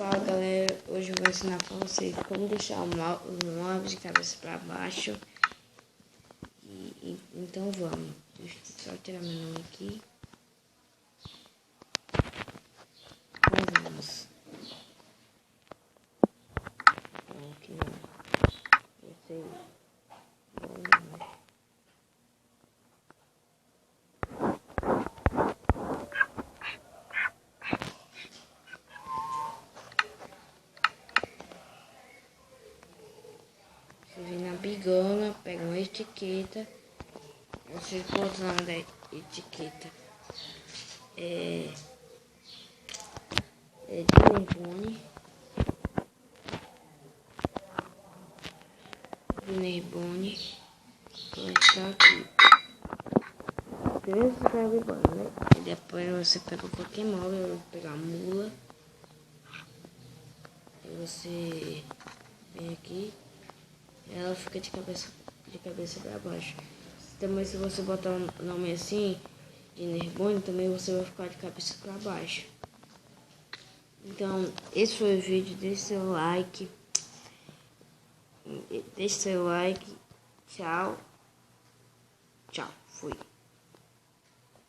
Fala galera, hoje eu vou ensinar pra vocês como deixar o mouse de cabeça para baixo. Então vamos, deixa eu só tirar meu nome aqui. Então vamos. Aqui não. Esse aí. Você vem na bigona, pega uma etiqueta, você bota na da etiqueta de Nerbone, colocar aqui 3 gramas, né? E depois você pega qualquer móvel, eu vou pegar a mula, e você vem aqui. Ela fica de cabeça para baixo. Também se você botar um nome assim, de Nerbone, também você vai ficar de cabeça para baixo. Então, esse foi o vídeo. Deixe seu like. Tchau. Tchau. Fui.